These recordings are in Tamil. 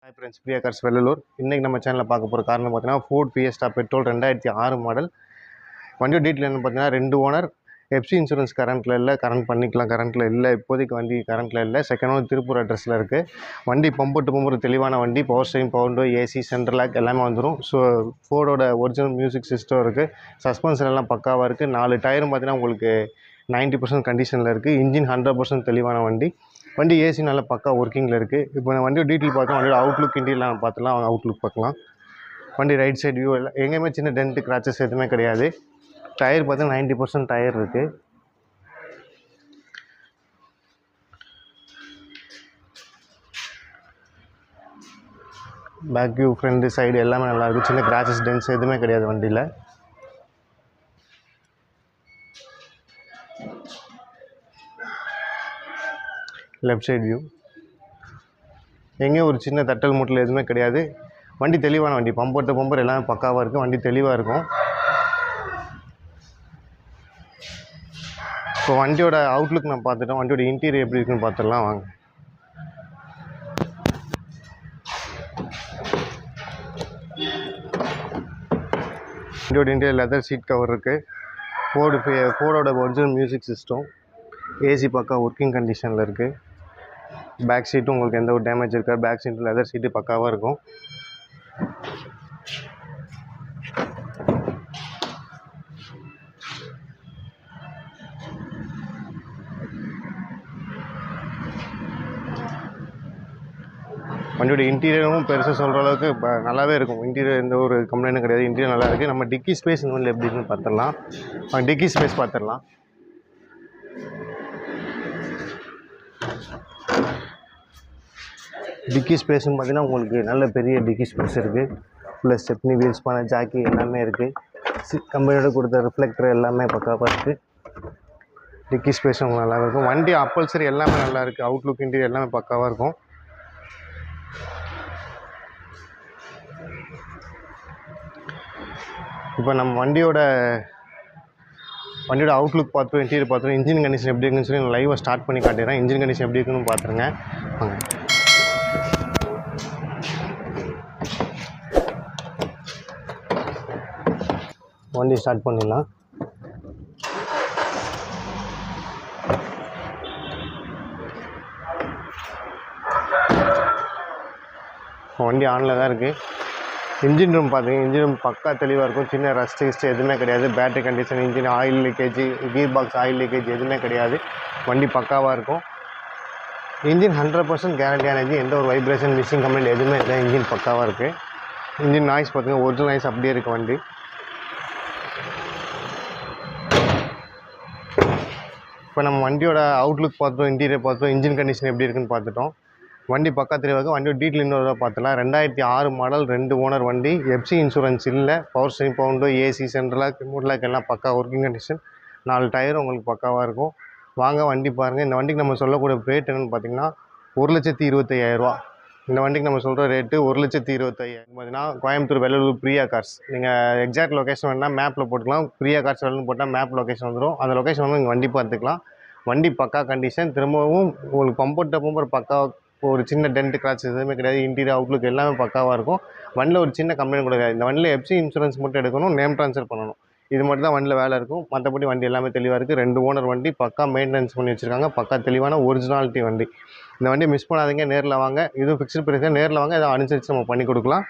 Hi friends, Priya Cars Vellore. இன்னைக்கு நம்ம சேனல்ல பார்க்க போற காரணம் பார்த்தீங்கன்னா Ford Fiesta petrol 2006 மாடல். வண்டியோட டீடைல் என்ன பார்த்தீங்கன்னா ரெண்டு ஓனர், எஃப்சி இன்சூரன்ஸ் கரண்ட்ல இல்ல, கரண்ட் பண்ணிக்கலாம் கரண்ட்ல இல்ல, இப்போதைக்கு வண்டி கரண்ட்ல இல்ல. செகண்ட் ஓனர் திருப்பூர் அட்ரஸ்ல இருக்கு. வண்டி பம்பர் டு பம்பர் தெளிவான வண்டி, power steering, power window, AC, central lock எல்லாமே வந்துரும். ஸோ ஃபோர்டோட ஒரிஜினல் மியூசிக் சிஸ்டம் இருக்கு. சஸ்பென்ஷன் எல்லாம் பக்காவா இருக்கு. 4 டயரும் பார்த்தீங்கன்னா உங்களுக்கு 90% கண்டிஷனில் இருக்குது. இன்ஜின் 100% தெளிவான வண்டி. வண்டி ஏசி நல்லா பக்கா ஒர்க்கிங்கில் இருக்குது. இப்போ வண்டியோட டீட்டெயில் பார்த்தோம், வண்டியோட அவுட்லுக் இன்டீரியர்லாம் பார்த்துலாம், அவுட்லுக் பார்க்கலாம். வண்டி ரைட் சைடு வியூ எல்லாம் எங்கேயுமே சின்ன டென்ட் கிராச்சஸ் எதுவுமே கிடையாது. டயர் பார்த்தா 90% டயர் இருக்குது. பேக் வியூ, ஃப்ரண்ட் சைடு எல்லாமே நல்லா இருக்குது. சின்ன கிராச்சஸ் டென்ட்ஸ் எதுவுமே கிடையாது வண்டியில். லெஃப்ட் சைடு வியூ எங்கேயும் ஒரு சின்ன தட்டல் மூட்டில் எதுவுமே கிடையாது. வண்டி தெளிவான வண்டி, பம்பர் டு பம்பர் எல்லாமே பக்காவாக இருக்கும். வண்டி தெளிவாக இருக்கும். இப்போ வண்டியோட அவுட்லுக் நம்ம பார்த்துட்டோம். வண்டியோட இன்டீரியர் எப்படி இருக்குன்னு பார்த்துடலாம் வாங்க. வண்டியோட இன்டீரியர் லெதர் சீட் கவர் இருக்குது. ஃபோர்டோட ஒரிஜினல் மியூசிக் சிஸ்டம், ஏசி பக்கா ஒர்க்கிங் கண்டிஷனில் இருக்குது. பேக் சீட்டும் உங்களுக்கு எந்த ஒரு டேமேஜ் இருக்காது. பேக் சீட்டு லெதர் சீட்டு பக்காவாக இருக்கும். வண்டியோட இன்டீரியரும் பெருசாக சொல்கிற அளவுக்கு நல்லாவே இருக்கும். இன்டீரியர் எந்த ஒரு கம்ப்ளைண்ட்டும் கிடையாது. இன்டீரியர் நல்லா இருக்குது. நம்ம டிக்கி ஸ்பேஸ் இந்த வண்டியில் எப்படி இருக்குன்னு பார்த்துடலாம். டிக்கி ஸ்பேஸ் பார்த்துடலாம். டிக்கி ஸ்பேஸ்னு பார்த்தீங்கன்னா உங்களுக்கு நல்ல பெரிய டிக்கி ஸ்பேஸ் இருக்குது. ப்ளஸ் ஸ்டெப்னி, வீல்ஸ், பண்ண ஜாக்கி எல்லாமே இருக்குது. கம்பெனியோட கொடுத்த ரிஃப்ளெக்டர் எல்லாமே பக்காவாக இருக்குது. டிக்கி ஸ்பேஸ் உங்களுக்கு நல்லா இருக்கும். வண்டி அப்பல்சரி எல்லாமே நல்லா இருக்குது. அவுட்லுக் இன்டீரியர் எல்லாமே பக்காவாக இருக்கும். இப்போ நம்ம வண்டியோட அவுட்லுக் பார்த்துரும், இன்டீரியர் பார்த்துரும், இன்ஜின் கண்டிஷன் எப்படி இருக்குன்னு சொல்லி நான் லைவாக ஸ்டார்ட் பண்ணி காட்டிடுறேன். இன்ஜின் கண்டிஷன் எப்படி இருக்குன்னு பார்த்துருங்க வாங்க. வண்டி ஸ்டார்ட் பண்ணிடலாம். வண்டி ஆனில் தான் இருக்குது. இன்ஜின் ரூம் பார்த்தீங்க, இன்ஜின் ரூம் பக்கா தெளிவாக இருக்கும். சின்ன ரஸ்ட் கிஸ்ட் எதுவுமே கிடையாது. Battery condition, engine oil leakage, gear box oil leakage எதுவுமே கிடையாது. வண்டி பக்காவாக இருக்கும். இன்ஜின் 100% கேரண்டியான இன்ஜின். எந்த ஒரு வைப்ரேஷன், மிஷிங் கம்ப்ளைண்ட் எதுவுமே இல்லை. இன்ஜின் பக்காவாக இருக்குது. இன்ஜின் நாய்ஸ் பார்த்தீங்கன்னா ஒரிஜினல் நாய்ஸ் அப்படியே இருக்குது வண்டி. இப்போ நம்ம வண்டியோட அவுட்லுக் பார்த்தோம், இன்டீரியர் பார்த்தோம், இன்ஜின் கண்டிஷன் எப்படி இருக்குன்னு பார்த்துட்டோம். வண்டி பக்கா தெளிவாக. வண்டியோட டீட்டெயில் இன்னொரு பார்த்துலாம். 2006 மாடல், 2 ஓனர் வண்டி, எஃப்சி இன்சூரன்ஸ் இல்லை, power steering, power window, AC, central lock, remote lock எல்லாம் பக்கா ஒர்க்கிங் கண்டிஷன். 4 டயரும் உங்களுக்கு பக்காவாக இருக்கும். வாங்க வண்டி பாருங்கள். இந்த வண்டிக்கு நம்ம சொல்லக்கூடிய ரேட் என்னென்னு பார்த்தீங்கன்னா 1,25,000. இந்த வண்டிக்கு நம்ம சொல்கிற ரேட்டு 1,25,000 பார்த்தீங்கன்னா கோயம்புத்தூர் வெள்ளலூர் பிரியா கார்ஸ். நீங்கள் எக்ஸாக்ட் லொக்கேஷன் வேணால் மேப்பில் போட்டுக்கலாம். பிரியா கார்ஸ் வெள்ளன்னு போட்டால் மேப் லொக்கேஷன் வந்துடும். அந்த லொக்கேஷன் வந்து நீங்கள் வண்டி பார்த்துக்கலாம். வண்டி பக்கா கண்டிஷன். திரும்பவும் உங்களுக்கு பம்பர் டு பம்பர் பக்கா, ஒரு சின்ன டென்ட் கிராச் எதுவுமே கிடையாது. இன்டீரியர் அவுட்லுக் எல்லாமே பக்காவாக இருக்கும். வண்டியில் ஒரு சின்ன கம்ப்ளைண்ட் கூட கிடையாது. இந்த வண்டியில் எஃப்சி இன்சூரன்ஸ் மட்டும் எடுக்கணும், நேம் ட்ரான்ஸ்ஃபர் பண்ணணும். இது மட்டும் தான் வண்டியில் வேலை இருக்கும். மற்றபடி வண்டி எல்லாமே தெளிவாக இருக்குது. 2 ஓனர் வண்டி, பக்கா மெயின்டெனன்ஸ் பண்ணி வச்சுருக்காங்க. பக்கா தெளிவான ஒரிஜினாலிட்டி வண்டி. இந்த வண்டியை மிஸ் பண்ணாதீங்க. நேரில் வாங்க. இதுவும் ஃபிக்ஸ்டு ப்ரைஸ். நேரில் வாங்க, இதை அனுசரித்து நம்ம பண்ணி கொடுக்கலாம்.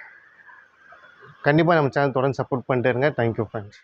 கண்டிப்பாக நம்ம சேனல் தொடர்ந்து சப்போர்ட் பண்ணிட்டே இருங்க. Thank you friends.